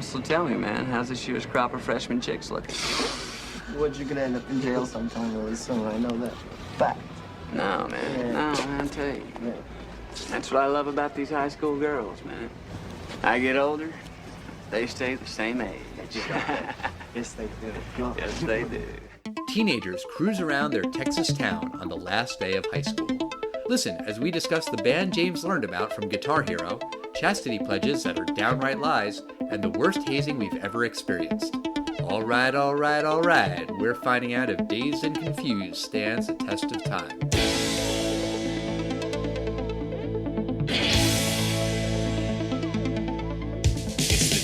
So tell me, man, how's this year's crop of freshman chicks looking? What, you're gonna end up in jail sometime really soon, I know that. Fact. No, man. Yeah. No, man, I tell you. Yeah. That's what I love about these high school girls, man. I get older, they stay the same age. Yes, they do. Go. Yes, they do. Teenagers cruise around their Texas town on the last day of high school. Listen as we discuss the band James learned about from Guitar Hero, chastity pledges that are downright lies, and the worst hazing we've ever experienced. All right, all right, all right. We're finding out if Dazed and Confused stands the test of time.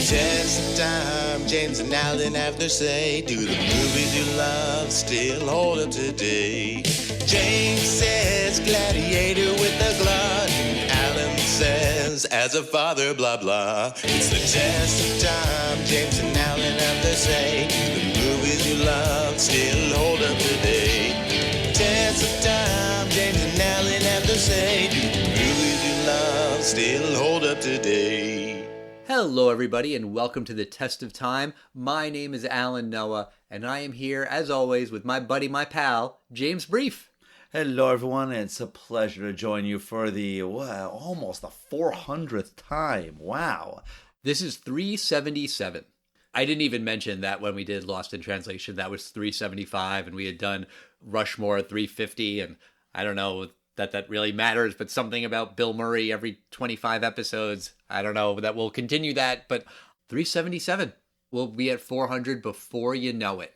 Test of time, James and Alan have their say. Do the movies you love still hold up today? James says gladiator with a glut. Alan says as a father, blah blah. It's the test of time, James and Alan have their say. Do the movies you love still hold up today? Test of time, James and Alan have their say. Do the movies you love still hold up today? Hello, everybody, and welcome to the Test of Time. My name is Alan Noah, and I am here, as always, with my buddy, my pal, James Brief. Hello, everyone. It's a pleasure to join you for the, almost the 400th time. Wow. This is 377. I didn't even mention that when we did Lost in Translation, that was 375, and we had done Rushmore 350, and I don't know that really matters, but something about Bill Murray every 25 episodes. I don't know that we'll continue that, but 377. We'll be at 400 before you know it.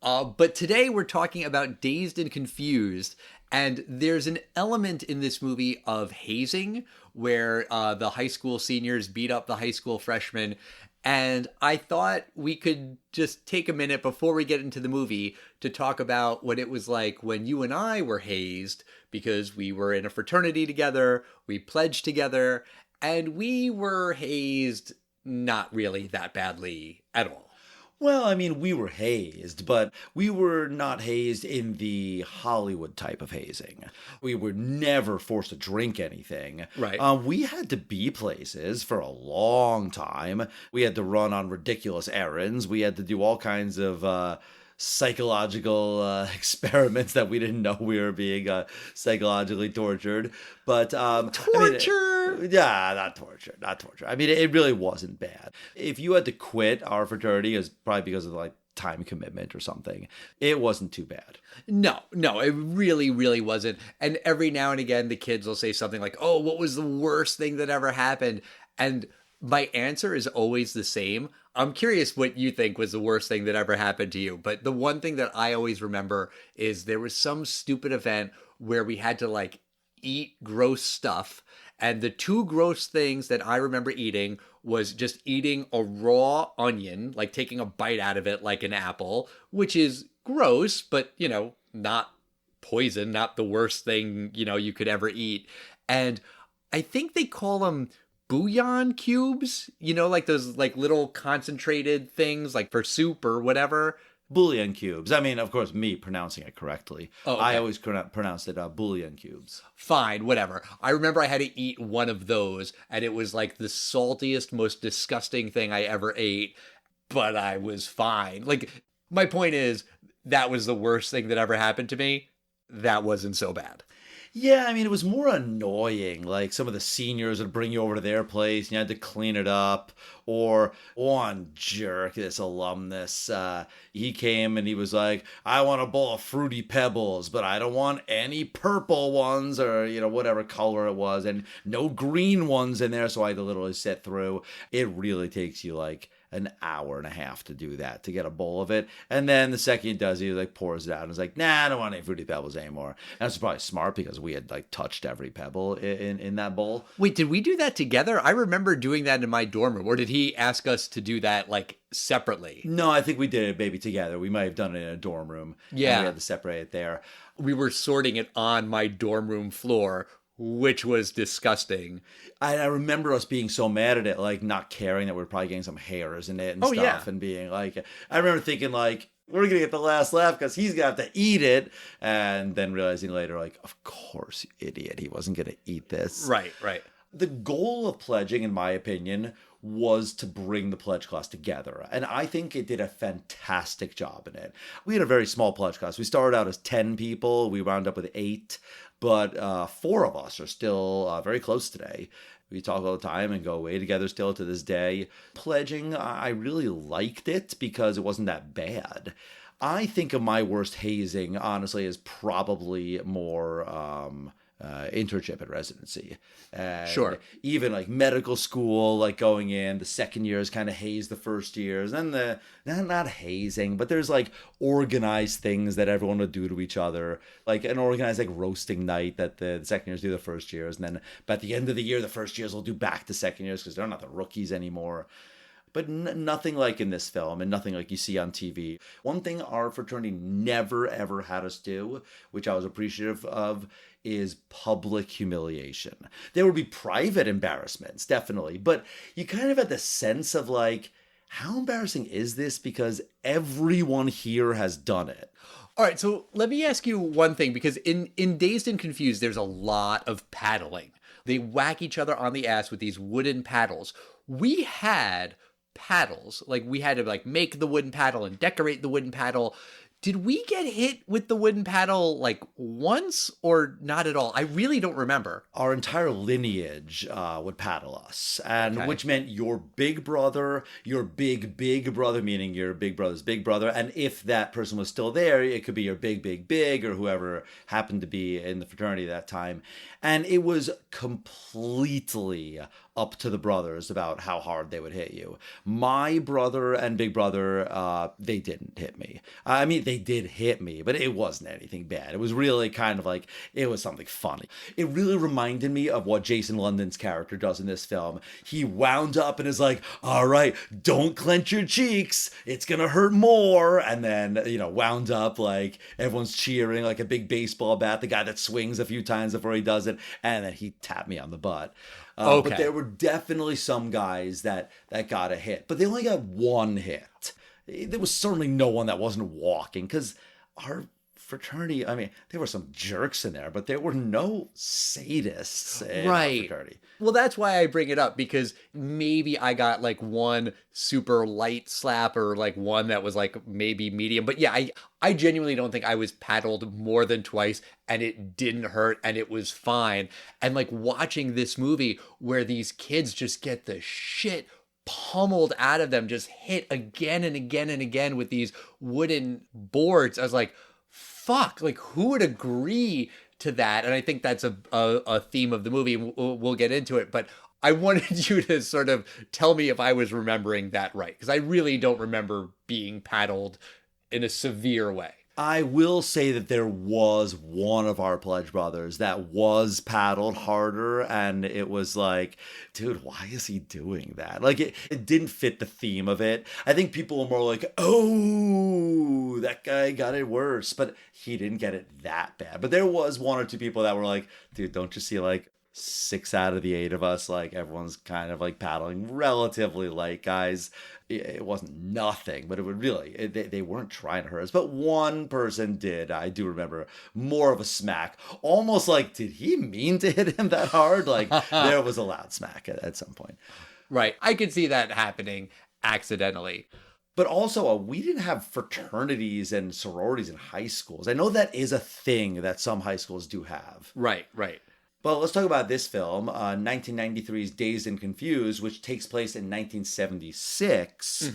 But today we're talking about Dazed and Confused, and there's an element in this movie of hazing where the high school seniors beat up the high school freshmen. And I thought we could just take a minute before we get into the movie to talk about what it was like when you and I were hazed, because we were in a fraternity together, we pledged together, and we were hazed not really that badly at all. Well, I mean, we were hazed, but we were not hazed in the Hollywood type of hazing. We were never forced to drink anything. Right. We had to be places for a long time. We had to run on ridiculous errands. We had to do all kinds of psychological experiments that we didn't know we were being psychologically tortured. But torture. Not torture. I mean, it really wasn't bad. If you had to quit our fraternity, it was probably because of like time commitment or something. It wasn't too bad. No, it really, really wasn't. And every now and again, the kids will say something like, "Oh, what was the worst thing that ever happened?" And my answer is always the same. I'm curious what you think was the worst thing that ever happened to you. But the one thing that I always remember is there was some stupid event where we had to like eat gross stuff. And the two gross things that I remember eating was just eating a raw onion, like taking a bite out of it like an apple, which is gross, but, not poison, not the worst thing, you could ever eat. And I think they call them bouillon cubes, like those like little concentrated things like for soup or whatever. Bouillon cubes. I mean, of course, me pronouncing it correctly. Oh, okay. I always pronounced it bouillon cubes. Fine, whatever. I remember I had to eat one of those, and it was like the saltiest, most disgusting thing I ever ate, but I was fine. Like, my point is, that was the worst thing that ever happened to me. That wasn't so bad. Yeah, I mean, it was more annoying. Like, some of the seniors would bring you over to their place, and you had to clean it up. Or one jerk, this alumnus, he came and he was like, "I want a bowl of Fruity Pebbles, but I don't want any purple ones," or, whatever color it was, and no green ones in there, so I had to literally sit through. It really takes you, like, an hour and a half to do that, to get a bowl of it. And then the second he does, he like pours it out and is like, "Nah, I don't want any Fruity Pebbles anymore." And that's probably smart because we had like touched every pebble in that bowl. Wait, did we do that together? I remember doing that in my dorm room. Or did he ask us to do that like separately? No, I think we did it maybe together. We might have done it in a dorm room. Yeah. And we had to separate it there. We were sorting it on my dorm room floor, which was disgusting. I remember us being so mad at it, like not caring that we were probably getting some hairs in it and stuff. Yeah. And being like, I remember thinking like, we're going to get the last laugh because he's going to have to eat it. And then realizing later, like, of course, you idiot. He wasn't going to eat this. Right. The goal of pledging, in my opinion, was to bring the pledge class together. And I think it did a fantastic job in it. We had a very small pledge class. We started out as 10 people. We wound up with 8, but 4 of us are still very close today. We talk all the time and go away together still to this day. Pledging, I really liked it because it wasn't that bad. I think of my worst hazing, honestly, as probably more internship and residency. And sure. Even like medical school, like going in, the second years kind of haze the first years. And then not hazing, but there's like organized things that everyone would do to each other. Like an organized like roasting night that the second years do the first years. And then at the end of the year, the first years will do back to second years because they're not the rookies anymore. But nothing like in this film and nothing like you see on TV. One thing our fraternity never, ever had us do, which I was appreciative of, is public humiliation. There would be private embarrassments, definitely. But you kind of had the sense of like, how embarrassing is this? Because everyone here has done it. All right, so let me ask you one thing, because in Dazed and Confused, there's a lot of paddling. They whack each other on the ass with these wooden paddles. We had paddles. Like, we had to like make the wooden paddle and decorate the wooden paddle. Did we get hit with the wooden paddle like once or not at all? I really don't remember. Our entire lineage would paddle us, and Okay. which meant your big brother, your big brother, meaning your big brother's big brother, and if that person was still there, it could be your big, or whoever happened to be in the fraternity at that time. And it was completely up to the brothers about how hard they would hit you. My brother and big brother, they didn't hit me. I mean, they did hit me, but it wasn't anything bad. It was really kind of like, it was something funny. It really reminded me of what Jason London's character does in this film. He wound up and is like, all right, don't clench your cheeks. It's going to hurt more. And then, wound up like everyone's cheering like a big baseball bat, the guy that swings a few times before he does it. And then he tapped me on the butt. Okay. But there were definitely some guys that got a hit, but they only got one hit. There was certainly no one that wasn't walking, because our fraternity, I mean, there were some jerks in there, but there were no sadists in our fraternity. Well, that's why I bring it up, because maybe I got like one super light slap or like one that was like maybe medium. But yeah, I genuinely don't think I was paddled more than twice and it didn't hurt and it was fine. And like watching this movie where these kids just get the shit pummeled out of them, just hit again and again and again with these wooden boards, I was like, fuck, like who would agree to that? And I think that's a theme of the movie. We'll get into it, but I wanted you to sort of tell me if I was remembering that right, because I really don't remember being paddled in a severe way. I will say that there was one of our pledge brothers that was paddled harder, and it was like, dude, why is he doing that? Like, it didn't fit the theme of it. I think people were more like, oh, that guy got it worse, but he didn't get it that bad. But there was 1 or 2 people that were like, dude, don't you see like 6 out of the 8 of us, like everyone's kind of like paddling relatively light, guys. It wasn't nothing, but it would really, they weren't trying to hurt us. But one person did, I do remember, more of a smack. Almost like, did he mean to hit him that hard? Like, there was a loud smack at some point. Right. I could see that happening accidentally. But also, we didn't have fraternities and sororities in high schools. I know that is a thing that some high schools do have. Right. But let's talk about this film, 1993's Dazed and Confused, which takes place in 1976.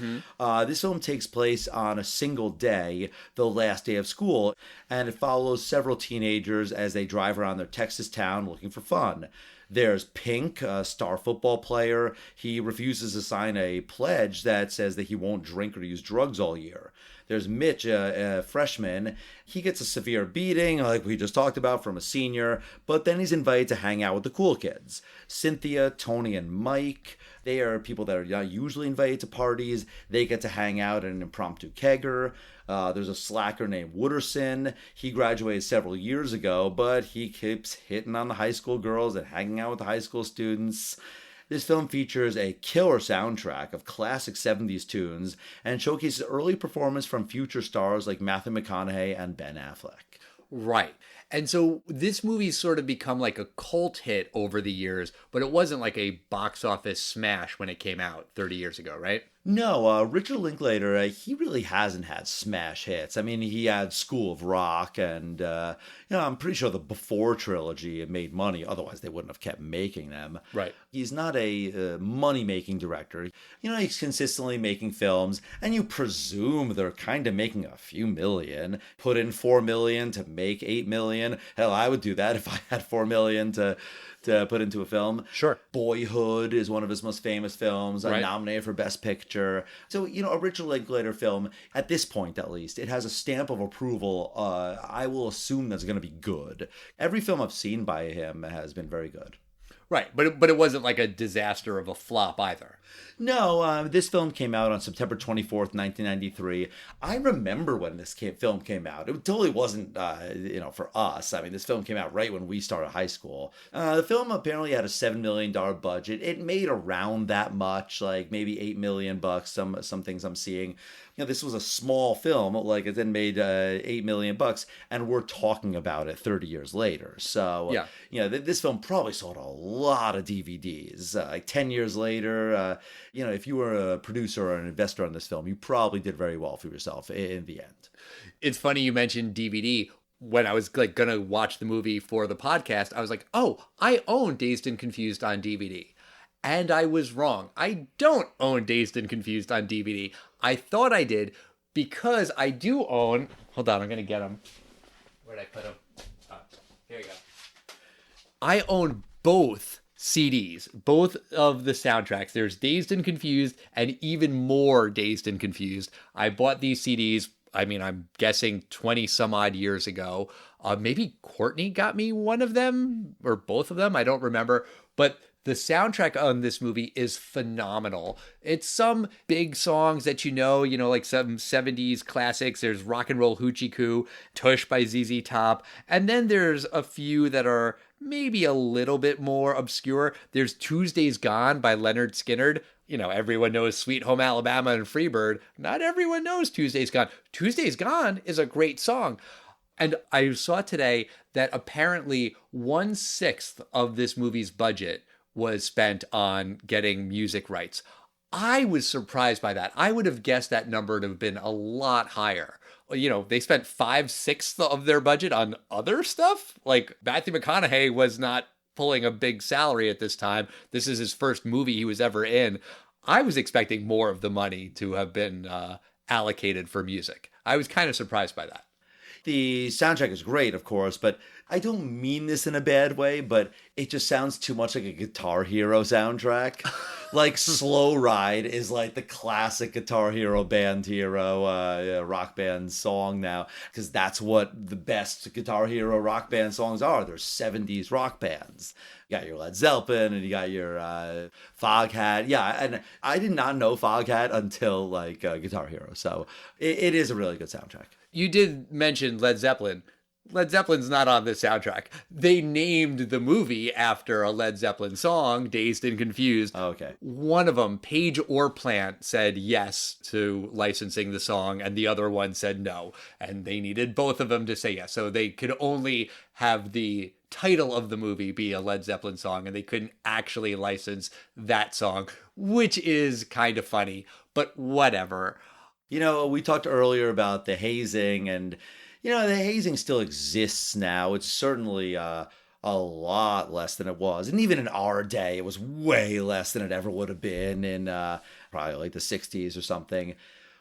This film takes place on a single day, the last day of school, and it follows several teenagers as they drive around their Texas town looking for fun. There's Pink, a star football player. He refuses to sign a pledge that says that he won't drink or use drugs all year. There's Mitch, a freshman. He gets a severe beating, like we just talked about, from a senior, but then he's invited to hang out with the cool kids. Cynthia, Tony, and Mike, they are people that are not usually invited to parties. They get to hang out at an impromptu kegger. There's a slacker named Wooderson. He graduated several years ago, but he keeps hitting on the high school girls and hanging out with the high school students. This film features a killer soundtrack of classic 70s tunes and showcases early performance from future stars like Matthew McConaughey and Ben Affleck. Right. And so this movie's sort of become like a cult hit over the years, but it wasn't like a box office smash when it came out 30 years ago, right? No, Richard Linklater, he really hasn't had smash hits. I mean, he had School of Rock, and I'm pretty sure the Before trilogy made money. Otherwise, they wouldn't have kept making them. Right. He's not a money-making director. He's consistently making films, and you presume they're kind of making a few million. Put in $4 million to make $8 million. Hell, I would do that if I had $4 million to put into a film. Sure. Boyhood is one of his most famous films, Right. nominated for Best Picture. So, a Richard Linklater film, at this point at least, it has a stamp of approval. I will assume that's going to be good. Every film I've seen by him has been very good. Right, but it wasn't like a disaster of a flop either. No, this film came out on September 24th, 1993. I remember when this film came out. It totally wasn't, for us. I mean, this film came out right when we started high school. The film apparently had a $7 million budget. It made around that much, like maybe $8 million bucks, some things I'm seeing. This was a small film, like it then made $8 million bucks, and we're talking about it 30 years later. So, yeah. This film probably sold a lot of DVDs. Like 10 years later, if you were a producer or an investor on this film, you probably did very well for yourself in the end. It's funny you mentioned DVD. When I was like gonna watch the movie for the podcast, I was like, oh, I own Dazed and Confused on DVD. And I was wrong. I don't own Dazed and Confused on DVD. I thought I did because I do own... Hold on, I'm going to get them. Where'd I put them? Oh, here you go. I own both CDs, both of the soundtracks. There's Dazed and Confused and even more Dazed and Confused. I bought these CDs, I'm guessing 20 some odd years ago. Maybe Courtney got me one of them or both of them. I don't remember. But the soundtrack on this movie is phenomenal. It's some big songs that like some 70s classics. There's Rock and Roll Hoochie Coo, Tush by ZZ Top. And then there's a few that are maybe a little bit more obscure. There's Tuesday's Gone by Leonard Skinner. Everyone knows Sweet Home Alabama and Freebird. Not everyone knows Tuesday's Gone. Tuesday's Gone is a great song. And I saw today that apparently 1/6 of this movie's budget was spent on getting music rights. I was surprised by that. I would have guessed that number to have been a lot higher. They spent 5/6 of their budget on other stuff. Like Matthew McConaughey was not pulling a big salary at this time. This is his first movie he was ever in. I was expecting more of the money to have been allocated for music. I was kind of surprised by that. The soundtrack is great, of course, but I don't mean this in a bad way, but it just sounds too much like a Guitar Hero soundtrack. Like Slow Ride is like the classic Guitar Hero band hero rock band song now, because that's what the best Guitar Hero rock band songs are. They're 70s rock bands. You got your Led Zeppelin and you got your Foghat. Yeah, and I did not know Foghat until like Guitar Hero, so it is a really good soundtrack. You did mention Led Zeppelin. Led Zeppelin's not on the soundtrack. They named the movie after a Led Zeppelin song, Dazed and Confused. Oh, okay. One of them, Page or Plant, said yes to licensing the song, and the other one said no. And they needed both of them to say yes. So they could only have the title of the movie be a Led Zeppelin song, and they couldn't actually license that song, which is kind of funny, but whatever. We talked earlier about the hazing, and the hazing still exists now. It's certainly a lot less than it was. And even in our day, it was way less than it ever would have been in probably like the 60s or something.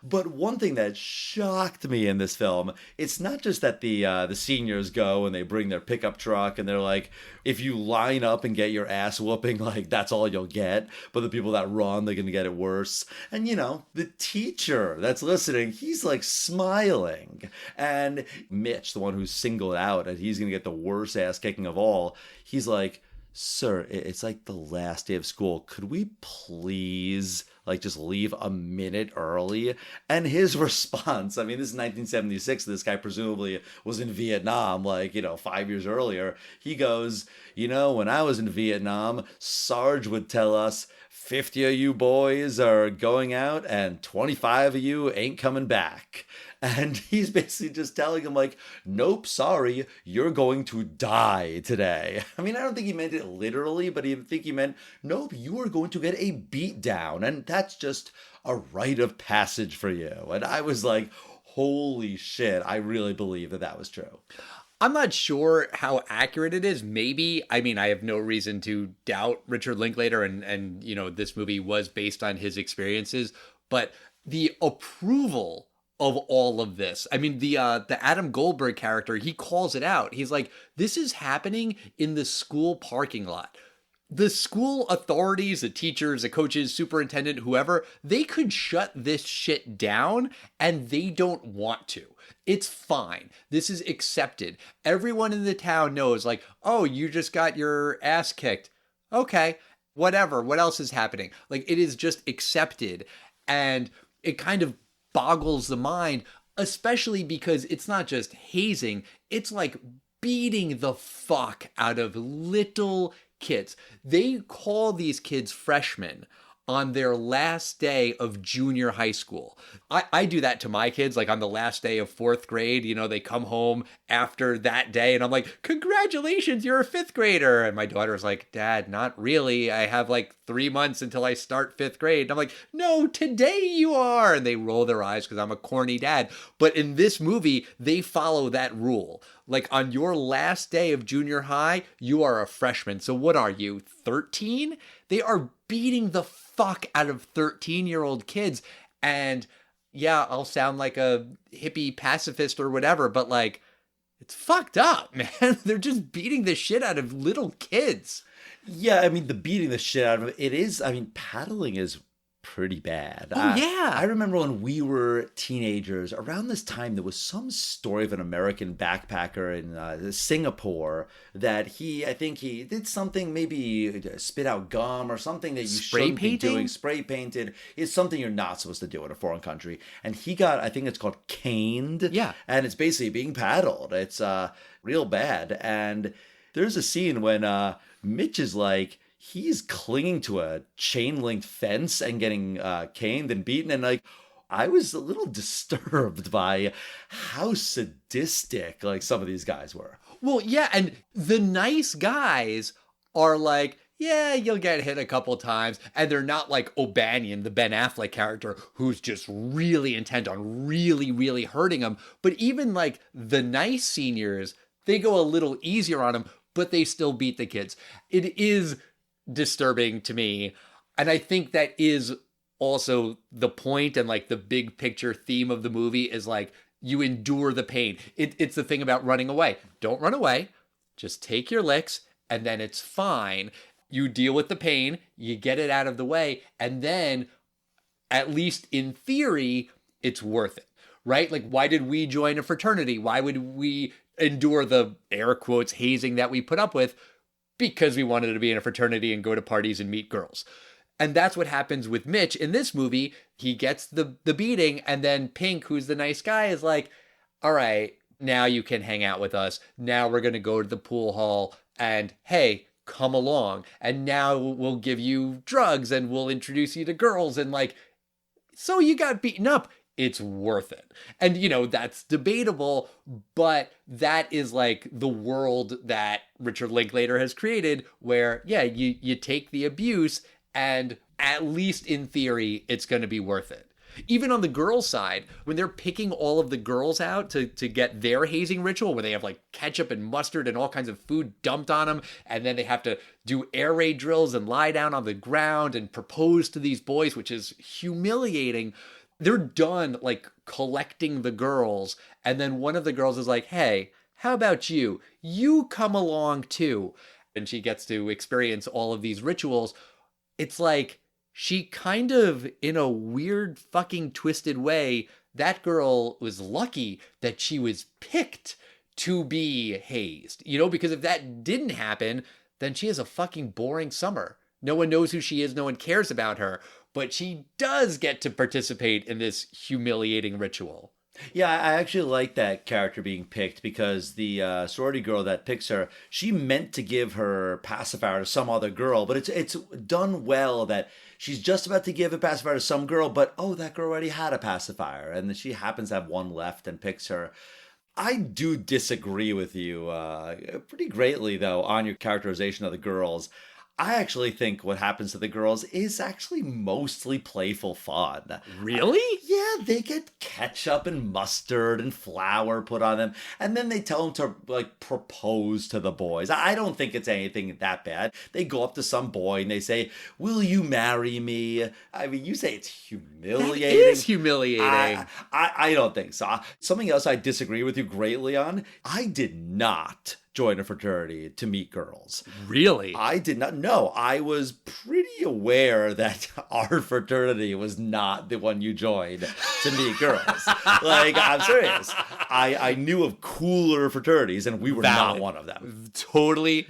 But one thing that shocked me in this film, it's not just that the seniors go and they bring their pickup truck and they're like, if you line up and get your ass whooping, like that's all you'll get. But the people that run, they're going to get it worse. And the teacher that's listening, he's like smiling. And Mitch, the one who's singled out and he's going to get the worst ass kicking of all, he's like, sir, it's like the last day of school. Could we please just leave a minute early? And his response, this is 1976. This guy presumably was in Vietnam, 5 years earlier. He goes, when I was in Vietnam, Sarge would tell us, 50 of you boys are going out and 25 of you ain't coming back. And he's basically just telling him, like, nope, sorry, you're going to die today. I mean, I don't think he meant it literally, but I think he meant, nope, you are going to get a beat down. And that's just a rite of passage for you. And I was like, holy shit, I really believe that that was true. I'm not sure how accurate it is. Maybe. I mean, I have no reason to doubt Richard Linklater, and you know, this movie was based on his experiences, but the approval of all of this. I mean, the Adam Goldberg character, he calls it out. He's like, this is happening in the school parking lot. The school authorities, the teachers, the coaches, superintendent, whoever, they could shut this shit down, and they don't want to. It's fine. This is accepted. Everyone in the town knows, like, oh, you just got your ass kicked. Okay, whatever. What else is happening? Like, it is just accepted. And it kind of boggles the mind, especially because it's not just hazing. It's like beating the fuck out of little kids. They call these kids freshmen on their last day of junior high school. I do that to my kids, like on the last day of fourth grade. You know, they come home after that day and I'm like, congratulations, you're a fifth grader. And my daughter's like, Dad, not really. I have like 3 months until I start fifth grade. And I'm like, no, today you are. And they roll their eyes because I'm a corny dad. But in this movie, they follow that rule. Like on your last day of junior high, you are a freshman. So what are you, 13? They are beating the fuck out of 13-year-old kids. And yeah, I'll sound like a hippie pacifist or whatever, but like, it's fucked up, man. They're just beating the shit out of little kids. Yeah, I mean, the beating the shit out of it is, I mean, paddling is pretty bad. Oh, yeah. I remember when we were teenagers, around this time, there was some story of an American backpacker in Singapore that I think he did something, maybe spit out gum or something that you shouldn't be doing. Spray painted is something you're not supposed to do in a foreign country. And he got, I think it's called caned. Yeah. And it's basically being paddled. It's real bad. And there's a scene when Mitch is like, he's clinging to a chain link fence and getting caned and beaten. And like, I was a little disturbed by how sadistic like some of these guys were. Well, yeah. And the nice guys are like, yeah, you'll get hit a couple times. And they're not like O'Banion, the Ben Affleck character, who's just really intent on really, really hurting him. But even like the nice seniors, they go a little easier on him, but they still beat the kids. It is disturbing to me, and I think that is also the point and like the big picture theme of the movie is like you endure the pain. It's the thing about running away. Don't run away, just take your licks and then it's fine. You deal with the pain, you get it out of the way, and then at least in theory it's worth it, right? Like, why did we join a fraternity? Why would we endure the air quotes hazing that we put up with? Because we wanted to be in a fraternity and go to parties and meet girls. And that's what happens with Mitch. In this movie, he gets the beating, and then Pink, who's the nice guy, is like, all right, now you can hang out with us. Now we're going to go to the pool hall, and hey, come along. And now we'll give you drugs, and we'll introduce you to girls. And like, so you got beaten up. It's worth it. And, you know, that's debatable, but that is like the world that Richard Linklater has created where, yeah, you take the abuse and at least in theory, it's going to be worth it. Even on the girls' side, when they're picking all of the girls out to get their hazing ritual where they have like ketchup and mustard and all kinds of food dumped on them, and then they have to do air raid drills and lie down on the ground and propose to these boys, which is humiliating. They're done like collecting the girls, and then one of the girls is like, hey, how about you? You come along too. And she gets to experience all of these rituals. It's like she kind of, in a weird fucking twisted way, that girl was lucky that she was picked to be hazed. You know, because if that didn't happen, then she has a fucking boring summer. No one knows who she is. No one cares about her. But she does get to participate in this humiliating ritual. Yeah, I actually like that character being picked because the sorority girl that picks her, she meant to give her pacifier to some other girl, but it's done well that she's just about to give a pacifier to some girl, but oh, that girl already had a pacifier, and then she happens to have one left and picks her. I do disagree with you pretty greatly, though, on your characterization of the girls. I actually think what happens to the girls is actually mostly playful fun. Really? Yeah, they get ketchup and mustard and flour put on them, and then they tell them to, like, propose to the boys. I don't think it's anything that bad. They go up to some boy and they say, "Will you marry me?" I mean, you say it's humiliating. That is humiliating. I don't think so. Something else I disagree with you greatly on, I did not join a fraternity to meet girls. Really? I did not know. I was pretty aware that our fraternity was not the one you joined to meet girls. Like, I'm serious. I knew of cooler fraternities, and we were Valid. not one of them. Totally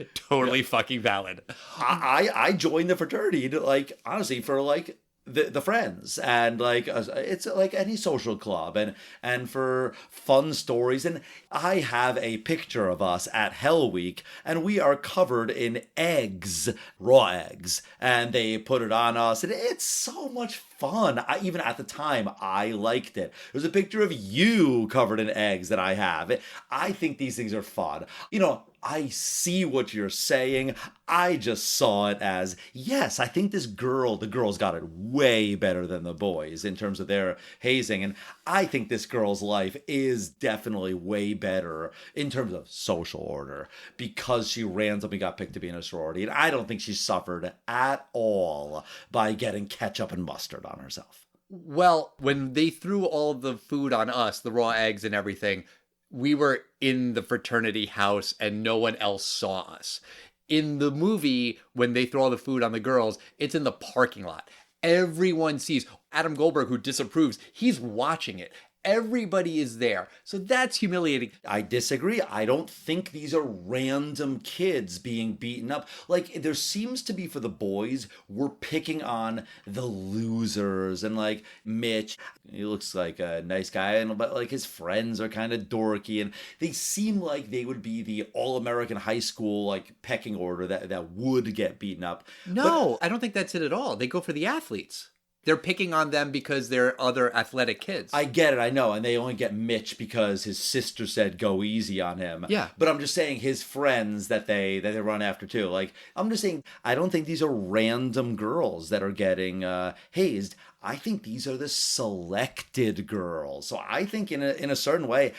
fucking valid. I joined the fraternity to, like, honestly, for, like, the friends, and like it's like any social club, and for fun stories. And I have a picture of us at Hell Week, and we are covered in eggs, raw eggs, and they put it on us, and it's so much fun. Even at the time, I liked it. There's a picture of you covered in eggs that I have. I think these things are fun. You know, I see what you're saying. I just saw it as, yes, I think the girls got it way better than the boys in terms of their hazing. And I think this girl's life is definitely way better in terms of social order because she randomly got picked to be in a sorority. And I don't think she suffered at all by getting ketchup and mustard on herself. Well, when they threw all the food on us, the raw eggs and everything, we were in the fraternity house and no one else saw us. In the movie, when they throw all the food on the girls, it's in the parking lot. Everyone sees. Adam Goldberg, who disapproves, he's watching it. Everybody is there. So that's humiliating. I disagree. I don't think these are random kids being beaten up. Like, there seems to be, for the boys, we're picking on the losers. And, like, Mitch, he looks like a nice guy, but, like, his friends are kind of dorky. And they seem like they would be the all-American high school, like, pecking order that would get beaten up. No, I don't think that's it at all. They go for the athletes. They're picking on them because they're other athletic kids. I get it, I know, and they only get Mitch because his sister said go easy on him. Yeah. But I'm just saying his friends that they run after too. Like, I'm just saying, I don't think these are random girls that are getting hazed. I think these are the selected girls. So I think in a certain way,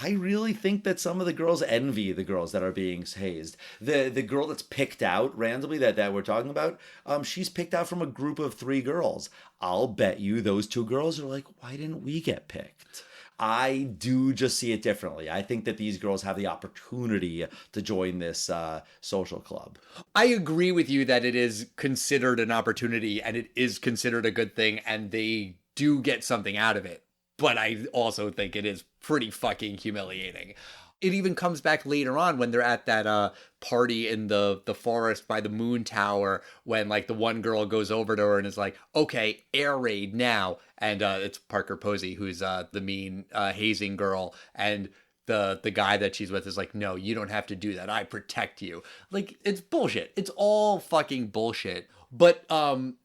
I really think that some of the girls envy the girls that are being hazed. The girl that's picked out randomly that we're talking about, she's picked out from a group of 3 girls. I'll bet you those 2 girls are like, why didn't we get picked? I do just see it differently. I think that these girls have the opportunity to join this social club. I agree with you that it is considered an opportunity and it is considered a good thing and they do get something out of it. But I also think it is pretty fucking humiliating. It even comes back later on when they're at that party in the forest by the moon tower when, like, the one girl goes over to her and is like, okay, air raid now. And it's Parker Posey, who's the mean hazing girl. And the guy that she's with is like, no, you don't have to do that. I protect you. Like, it's bullshit. It's all fucking bullshit. But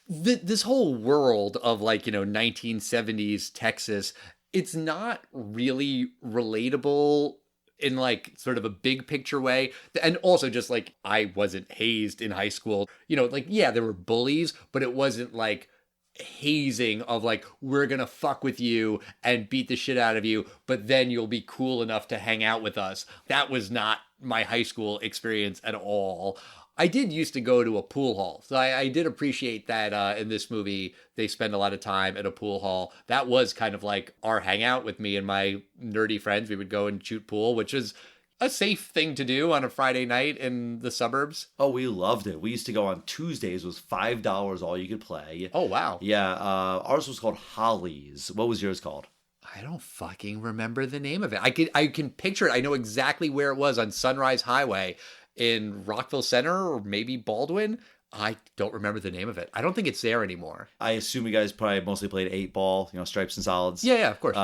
this whole world of, like, 1970s Texas, it's not really relatable in, like, sort of a big picture way. And also just, like, I wasn't hazed in high school. Like, yeah, there were bullies, but it wasn't like hazing of, like, we're gonna fuck with you and beat the shit out of you, but then you'll be cool enough to hang out with us. That was not my high school experience at all. I did used to go to a pool hall, so I did appreciate that in this movie they spend a lot of time at a pool hall. That was kind of like our hangout with me and my nerdy friends. We would go and shoot pool, which is a safe thing to do on a Friday night in the suburbs. Oh, we loved it. We used to go on Tuesdays. It was $5 all you could play. Oh, wow. Yeah, ours was called Hollies. What was yours called? I don't fucking remember the name of it. I can picture it. I know exactly where it was on Sunrise Highway in Rockville Center or maybe Baldwin. I don't remember the name of it. I don't think it's there anymore. I assume you guys probably mostly played 8-ball, stripes and solids. Yeah, of course.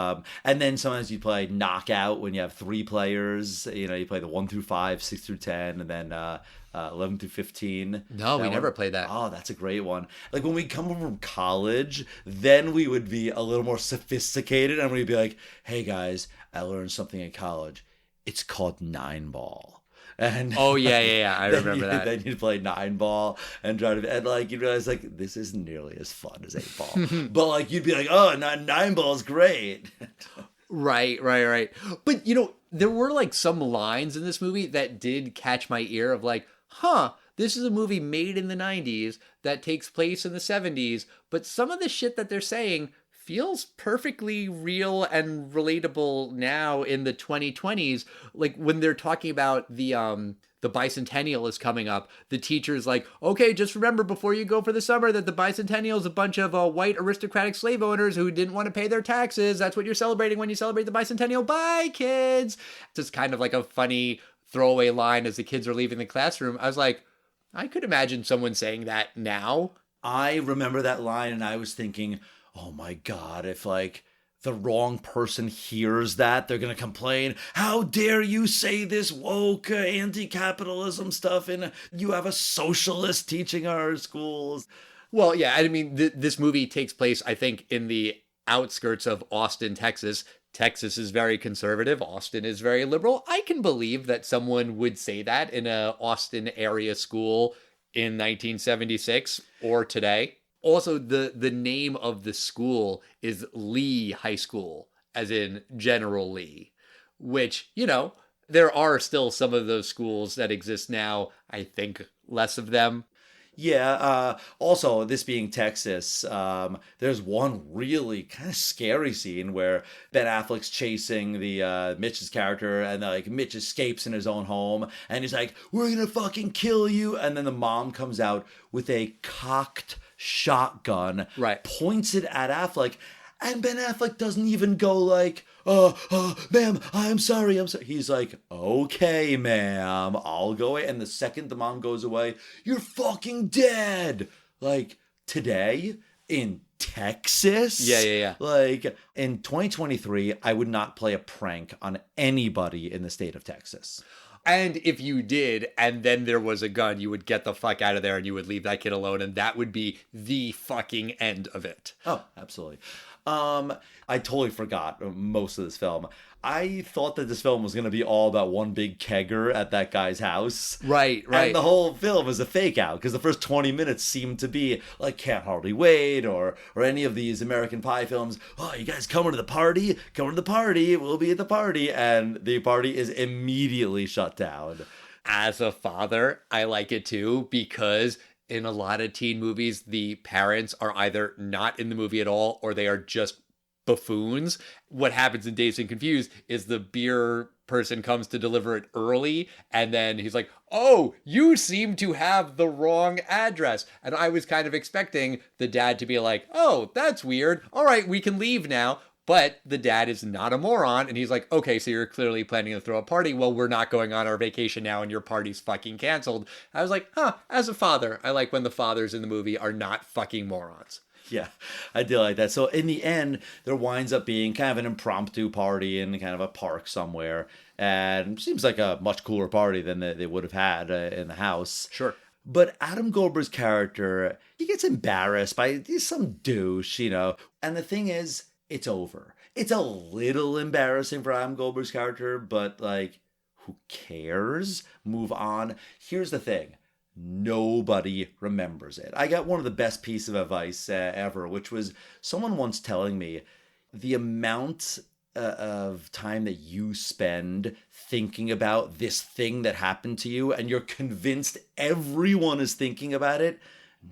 And then sometimes you play knockout when you have 3 players. You play the 1 through 5, 6 through 10, and then 11 through 15. No, we never played that. Oh, that's a great one. Like when we come home from college, then we would be a little more sophisticated and we'd be like, hey guys, I learned something in college. It's called 9-ball. And oh yeah, I remember that. Then you'd play 9-ball and try to, and like you realize like this isn't nearly as fun as 8-ball, but like you'd be like, oh, 9-ball is great. Right. But there were like some lines in this movie that did catch my ear of like, this is a movie made in the 90s that takes place in the 70s, but some of the shit that they're saying feels perfectly real and relatable now in the 2020s. Like when they're talking about the bicentennial is coming up, the teacher's like, okay, just remember before you go for the summer that the bicentennial is a bunch of white aristocratic slave owners who didn't want to pay their taxes. That's what you're celebrating when you celebrate the bicentennial. Bye, kids. It's just kind of like a funny throwaway line as the kids are leaving the classroom. I was like, I could imagine someone saying that now. I remember that line and I was thinking, oh my God, if like the wrong person hears that, they're going to complain. How dare you say this woke anti-capitalism stuff and you have a socialist teaching our schools. Well, yeah, I mean, this movie takes place, I think, in the outskirts of Austin, Texas. Texas is very conservative. Austin is very liberal. I can believe that someone would say that in a Austin area school in 1976 or today. Also, the name of the school is Lee High School, as in General Lee, which, there are still some of those schools that exist now. I think less of them. Yeah. Also, this being Texas, there's one really kind of scary scene where Ben Affleck's chasing the Mitch's character, and like Mitch escapes in his own home, and he's like, "We're gonna fucking kill you!" And then the mom comes out with a cocked shotgun, right, points it at Affleck, and Ben Affleck doesn't even go like, ma'am, I'm sorry. He's like, okay, ma'am, I'll go away. And the second the mom goes away, you're fucking dead. Like, today in Texas? Yeah. Like, in 2023, I would not play a prank on anybody in the state of Texas. And if you did, and then there was a gun, you would get the fuck out of there and you would leave that kid alone, and that would be the fucking end of it. Oh, absolutely. I totally forgot most of this film. I thought that this film was going to be all about one big kegger at that guy's house. Right. And the whole film is a fake out because the first 20 minutes seem to be like Can't Hardly Wait or any of these American Pie films. Oh, you guys coming to the party? Come to the party. We'll be at the party. And the party is immediately shut down. As a father, I like it too because in a lot of teen movies, the parents are either not in the movie at all or they are just buffoons. What happens in Dazed and Confused is the beer person comes to deliver it early and then he's like, oh, you seem to have the wrong address. And I was kind of expecting the dad to be like, oh, that's weird. All right, we can leave now. But the dad is not a moron, and he's like, okay, so you're clearly planning to throw a party. Well, we're not going on our vacation now, and your party's fucking canceled. I was like, as a father, I like when the fathers in the movie are not fucking morons. Yeah, I do like that. So in the end, there winds up being kind of an impromptu party in kind of a park somewhere, and it seems like a much cooler party than they would have had in the house. Sure. But Adam Goldberg's character, he gets embarrassed by some douche, And the thing is, it's over. It's a little embarrassing for Adam Goldberg's character, but like, who cares? Move on. Here's the thing. Nobody remembers it. I got one of the best pieces of advice ever, which was someone once telling me the amount of time that you spend thinking about this thing that happened to you and you're convinced everyone is thinking about it,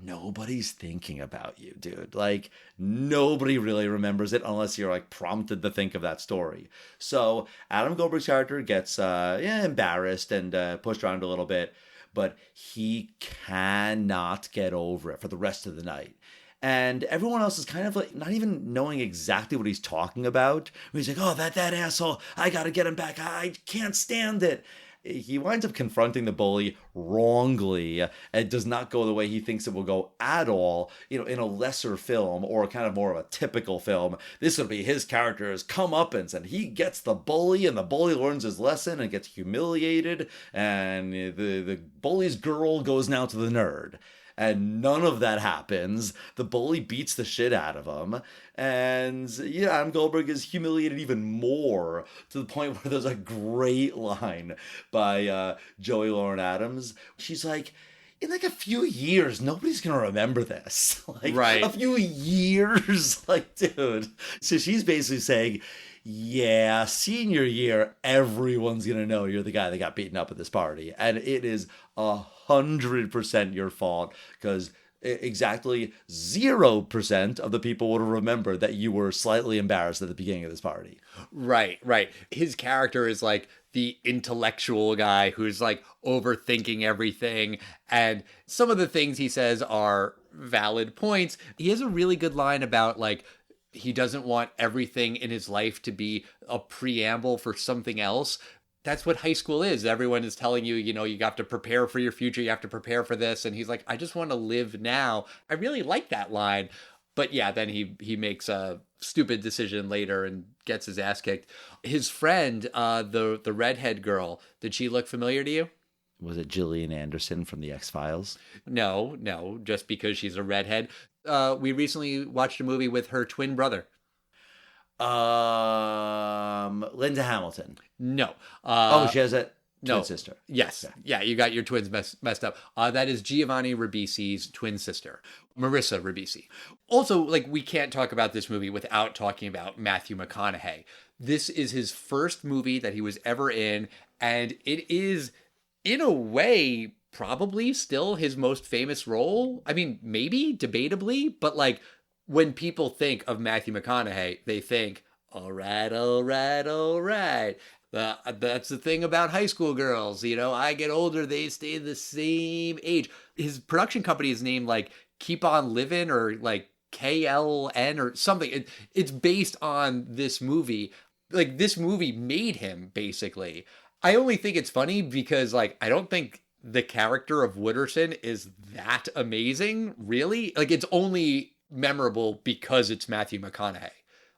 nobody's thinking about you, dude. Like, nobody really remembers it unless you're like prompted to think of that story. So Adam Goldberg's character gets embarrassed and pushed around a little bit, but he cannot get over it for the rest of the night. And everyone else is kind of like not even knowing exactly what he's talking about. He's like, oh, that asshole, I gotta get him back. I can't stand it. He winds up confronting the bully wrongly, and it does not go the way he thinks it will go at all. You know, in a lesser film or kind of more of a typical film, this would be his character's comeuppance, and he gets the bully, and the bully learns his lesson and gets humiliated, and the bully's girl goes now to the nerd. And none of that happens. The bully beats the shit out of him. And yeah, Adam Goldberg is humiliated even more, to the point where there's a great line by Joey Lauren Adams. She's like, in like a few years, nobody's going to remember this. Like, right. A few years. Like, dude. So she's basically saying, yeah, senior year, everyone's going to know you're the guy that got beaten up at this party. And it is 100% your fault, because exactly 0% of the people would remember that you were slightly embarrassed at the beginning of this party. Right. His character is like the intellectual guy who's like overthinking everything. And some of the things he says are valid points. He has a really good line about like, he doesn't want everything in his life to be a preamble for something else. That's what high school is. Everyone is telling you, you know, you have to prepare for your future. You have to prepare for this. And he's like, I just want to live now. I really like that line. But yeah, then he makes a stupid decision later and gets his ass kicked. His friend, the redhead girl, did she look familiar to you? Was it Gillian Anderson from the X-Files? No, just because she's a redhead. We recently watched a movie with her twin brother. Linda Hamilton. No. She has a twin sister. Yes. Yeah, you got your twins messed up. That is Giovanni Ribisi's twin sister, Marissa Ribisi. Also, like, we can't talk about this movie without talking about Matthew McConaughey. This is his first movie that he was ever in, and it is, in a way, probably still his most famous role. I mean, maybe, debatably, but like, when people think of Matthew McConaughey, they think, all right. That's the thing about high school girls. You know, I get older, they stay the same age. His production company is named like Keep On Living or like KLN or something. It's based on this movie. Like, this movie made him, basically. I only think it's funny because, like, I don't think the character of Wooderson is that amazing, really. Like, it's only memorable because it's Matthew McConaughey.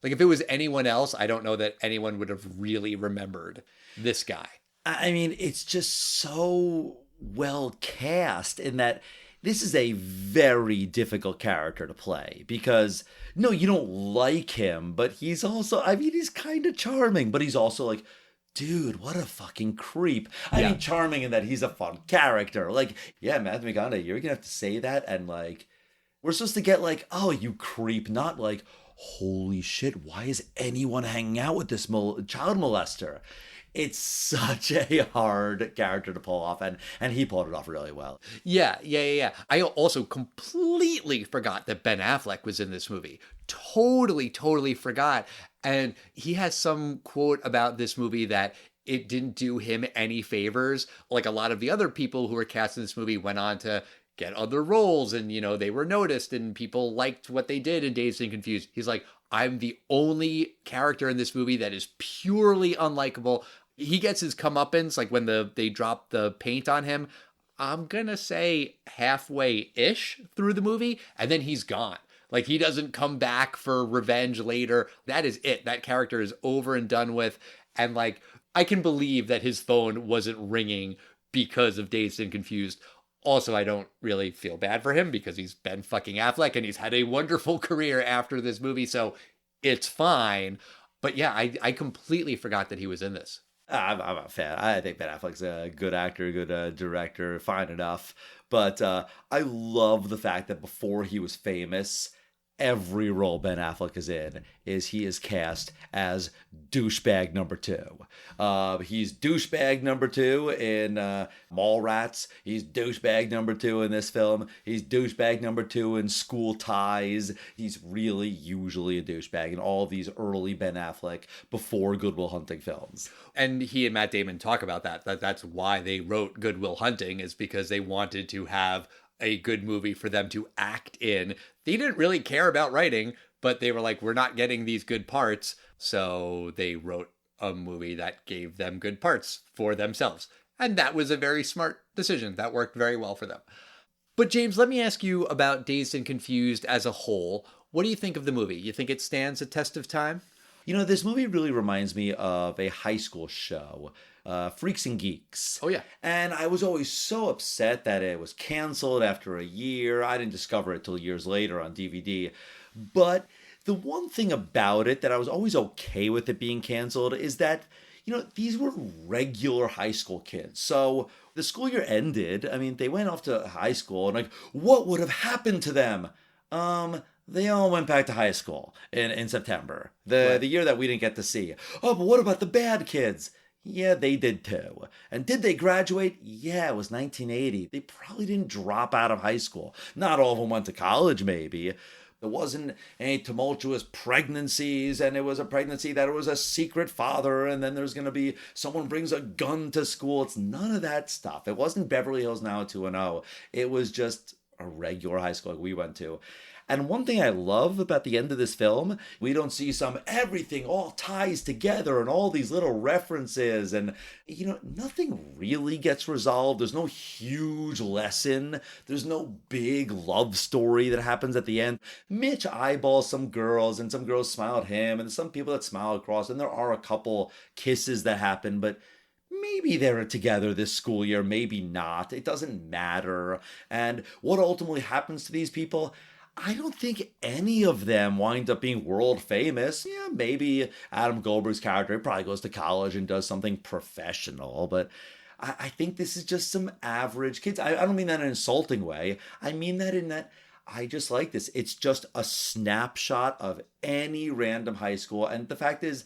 Like, if it was anyone else, I don't know that anyone would have really remembered this guy. I mean, it's just so well cast in that this is a very difficult character to play because, no, you don't like him, but he's also, I mean, he's kind of charming, but he's also like, dude, what a fucking creep. I mean, charming in that he's a fun character. Like, yeah, Matthew McConaughey, you're going to have to say that, and like, we're supposed to get like, oh, you creep, not like, holy shit, why is anyone hanging out with this child molester? It's such a hard character to pull off, and he pulled it off really well. Yeah. I also completely forgot that Ben Affleck was in this movie. Totally forgot. And he has some quote about this movie that it didn't do him any favors. Like a lot of the other people who were cast in this movie went on to get other roles, and, you know, they were noticed and people liked what they did in Dazed and Confused. He's like, I'm the only character in this movie that is purely unlikable. He gets his comeuppance, like when they drop the paint on him, I'm gonna say halfway-ish through the movie, and then he's gone. Like, he doesn't come back for revenge later. That is it. That character is over and done with. And, like, I can believe that his phone wasn't ringing because of Dazed and Confused. Also, I don't really feel bad for him because he's Ben fucking Affleck and he's had a wonderful career after this movie, so it's fine. But yeah, I completely forgot that he was in this. I'm a fan. I think Ben Affleck's a good actor, good director, fine enough. But I love the fact that before he was famous, every role Ben Affleck is in he is cast as douchebag number 2. He's douchebag number 2 in Mallrats. He's douchebag number 2 in this film. He's douchebag number 2 in School Ties. He's really usually a douchebag in all these early Ben Affleck before Good Will Hunting films. And he and Matt Damon talk about that's why they wrote Good Will Hunting, is because they wanted to have a good movie for them to act in. They didn't really care about writing, but they were like, we're not getting these good parts. So they wrote a movie that gave them good parts for themselves. And that was a very smart decision. That worked very well for them. But James, let me ask you about Dazed and Confused as a whole. What do you think of the movie? You think it stands a test of time? You know, this movie really reminds me of a high school show, Freaks and Geeks. Oh, yeah. And I was always so upset that it was canceled after a year. I didn't discover it till years later on DVD. But the one thing about it that I was always okay with it being canceled is that, you know, these were regular high school kids. So the school year ended. I mean, they went off to high school and like, what would have happened to them? They all went back to high school in September, the year that we didn't get to see. Oh, but what about the bad kids? Yeah, they did too. And did they graduate? Yeah, it was 1980. They probably didn't drop out of high school. Not all of them went to college, maybe. There wasn't any tumultuous pregnancies, and it was a pregnancy that it was a secret father, and then there's going to be someone brings a gun to school. It's none of that stuff. It wasn't Beverly Hills 90210. It was just a regular high school like we went to. And one thing I love about the end of this film, we don't see some everything all ties together and all these little references and, you know, nothing really gets resolved. There's no huge lesson. There's no big love story that happens at the end. Mitch eyeballs some girls and some girls smile at him and some people that smile across and there are a couple kisses that happen, but maybe they're together this school year, maybe not. It doesn't matter. And what ultimately happens to these people, I don't think any of them wind up being world famous. Yeah, maybe Adam Goldberg's character probably goes to college and does something professional, but I think this is just some average kids. I don't mean that in an insulting way. I mean that in that I just like this. It's just a snapshot of any random high school. And the fact is,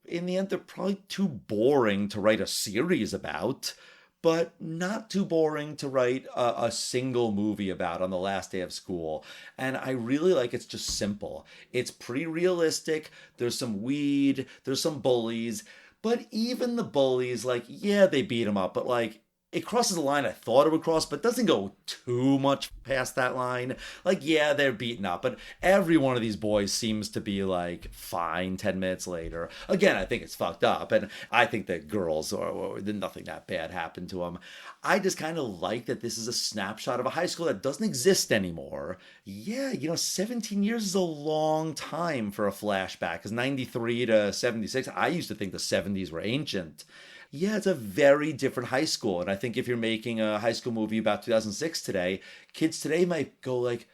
in the end, they're probably too boring to write a series about, but not too boring to write a single movie about on the last day of school. And I really like it's just simple. It's pretty realistic. There's some weed, there's some bullies, but even the bullies, like, yeah, they beat them up, but like, it crosses the line I thought it would cross, but doesn't go too much past that line. Like, yeah, they're beaten up, but every one of these boys seems to be, like, fine 10 minutes later. Again, I think it's fucked up, and I think that girls, or nothing that bad happened to them. I just kind of like that this is a snapshot of a high school that doesn't exist anymore. Yeah, you know, 17 years is a long time for a flashback, because 93 to 76, I used to think the 70s were ancient. Yeah, it's a very different high school. And I think if you're making a high school movie about 2006 today, kids today might go like,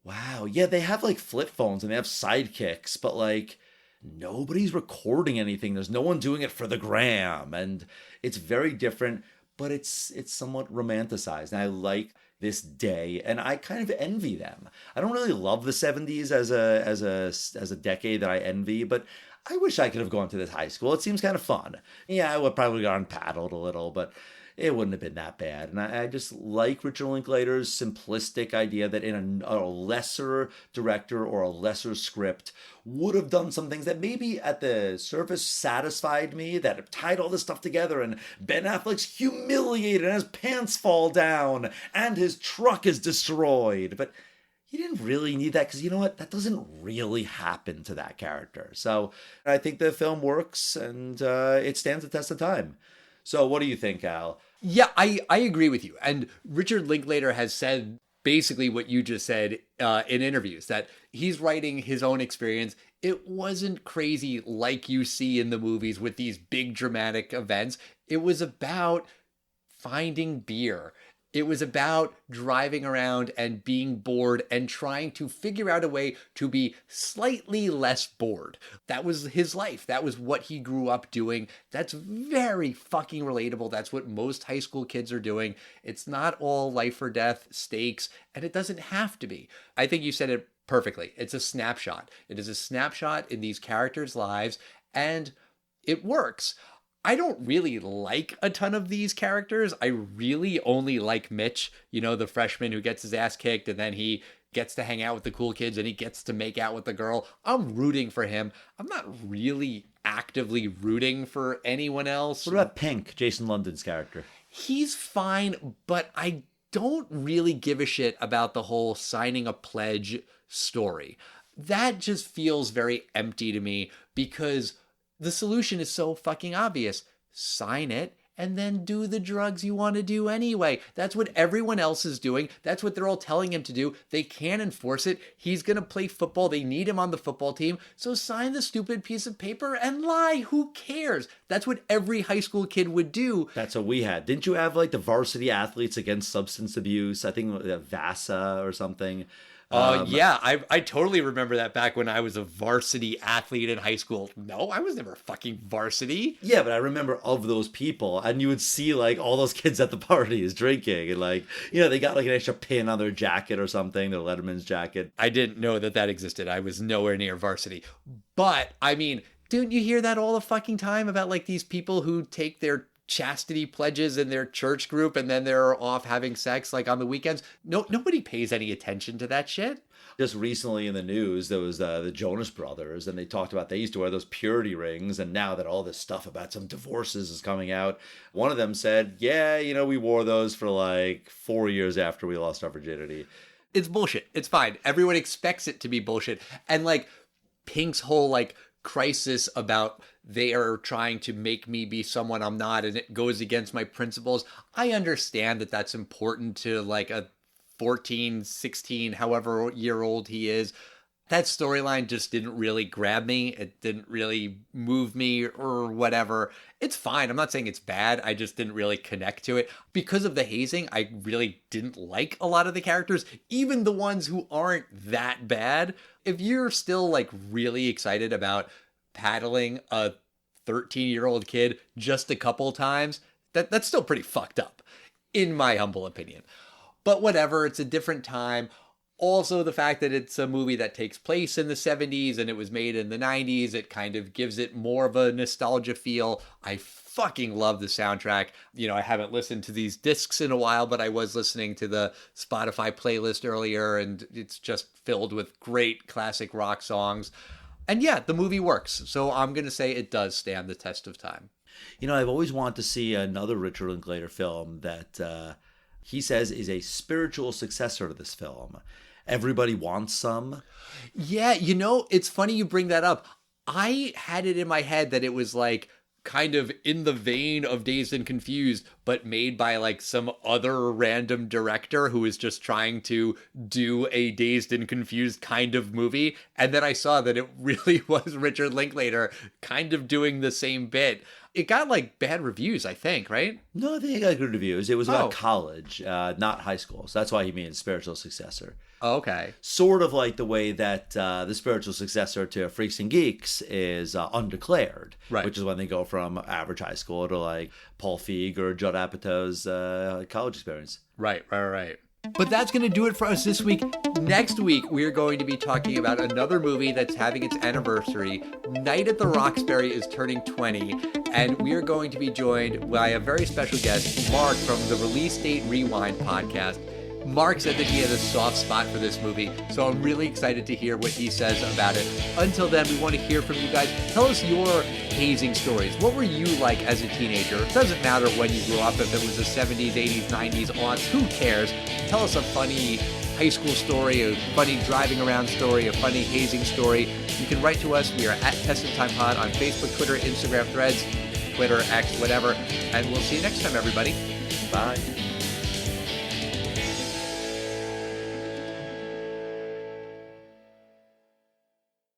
wow, yeah, they have like flip phones and they have sidekicks, but like nobody's recording anything. There's no one doing it for the gram. And it's very different, but it's somewhat romanticized. And I like this day, and I kind of envy them. I don't really love the 70s as a decade that I envy, but I wish I could have gone to this high school. It seems kind of fun. Yeah, I would probably gone paddled a little, but it wouldn't have been that bad. And I just like Richard Linklater's simplistic idea that in a lesser director or a lesser script would have done some things that maybe at the surface satisfied me, that tied all this stuff together, and Ben Affleck's humiliated and his pants fall down and his truck is destroyed. But you didn't really need that because, you know what, that doesn't really happen to that character. So I think the film works and it stands the test of time. So what do you think, Al? Yeah, I agree with you. And Richard Linklater has said basically what you just said in interviews, that he's writing his own experience. It wasn't crazy like you see in the movies with these big dramatic events. It was about finding beer. It was about driving around and being bored and trying to figure out a way to be slightly less bored. That was his life. That was what he grew up doing. That's very fucking relatable. That's what most high school kids are doing. It's not all life or death stakes, and it doesn't have to be. I think you said it perfectly. It's a snapshot. It is a snapshot in these characters' lives, and it works. I don't really like a ton of these characters. I really only like Mitch, you know, the freshman who gets his ass kicked and then he gets to hang out with the cool kids and he gets to make out with the girl. I'm rooting for him. I'm not really actively rooting for anyone else. What about Pink, Jason London's character? He's fine, but I don't really give a shit about the whole signing a pledge story. That just feels very empty to me because the solution is so fucking obvious. Sign it and then do the drugs you want to do anyway. That's what everyone else is doing. That's what they're all telling him to do. They can't enforce it. He's going to play football. They need him on the football team. So sign the stupid piece of paper and lie. Who cares? That's what every high school kid would do. That's what we had. Didn't you have like the varsity athletes against substance abuse? I think VASA or something. Yeah, I totally remember that back when I was a varsity athlete in high school. No, I was never fucking varsity. Yeah, but I remember of those people, and you would see like all those kids at the parties drinking, and like, you know, they got like an extra pin on their jacket or something, their Letterman's jacket. I didn't know that existed. I was nowhere near varsity. But, I mean, don't you hear that all the fucking time about like these people who take their chastity pledges in their church group and then they're off having sex like on the weekends? Nobody pays any attention to that shit. Just recently in the news, there was the Jonas Brothers, and they talked about they used to wear those purity rings, and now that all this stuff about some divorces is coming out, one of them said, yeah, you know, we wore those for like 4 years after we lost our virginity. It's bullshit. It's fine. Everyone expects it to be bullshit. And like Pink's whole like crisis about they are trying to make me be someone I'm not and it goes against my principles. I understand that that's important to like a 14, 16, however year old he is. That storyline just didn't really grab me. It didn't really move me or whatever. It's fine. I'm not saying it's bad. I just didn't really connect to it. Because of the hazing, I really didn't like a lot of the characters, even the ones who aren't that bad. If you're still like really excited about paddling a 13-year-old kid just a couple times, that's still pretty fucked up, in my humble opinion. But whatever, it's a different time. Also, the fact that it's a movie that takes place in the 70s and it was made in the 90s, it kind of gives it more of a nostalgia feel. I fucking love the soundtrack. You know, I haven't listened to these discs in a while, but I was listening to the Spotify playlist earlier, and it's just filled with great classic rock songs. And yeah, the movie works. So I'm going to say it does stand the test of time. You know, I've always wanted to see another Richard Linklater film that he says is a spiritual successor to this film. Everybody wants some. Yeah, you know, it's funny you bring that up. I had it in my head that it was like kind of in the vein of Dazed and Confused, but made by like some other random director who is just trying to do a Dazed and Confused kind of movie. And then I saw that it really was Richard Linklater kind of doing the same bit. It got like bad reviews, I think, right? No, I think it got good reviews. It was about college, not high school. So that's why he means spiritual successor. Oh, okay. Sort of like the way that the spiritual successor to Freaks and Geeks is Undeclared, right? Which is when they go from average high school to like Paul Feig or Judd Apatow's college experience. Right. But that's going to do it for us this week. Next week, we are going to be talking about another movie that's having its anniversary. Night at the Roxbury is turning 20, and we are going to be joined by a very special guest, Mark from the Release Date Rewind podcast. Mark said that he had a soft spot for this movie, so I'm really excited to hear what he says about it. Until then, we want to hear from you guys. Tell us your hazing stories. What were you like as a teenager? It doesn't matter when you grew up, if it was the 70s, 80s, 90s, aughts, who cares? Tell us a funny high school story, a funny driving around story, a funny hazing story. You can write to us. We are at Test of Time Pod on Facebook, Twitter, Instagram, Threads, Twitter, X, whatever. And we'll see you next time, everybody. Bye.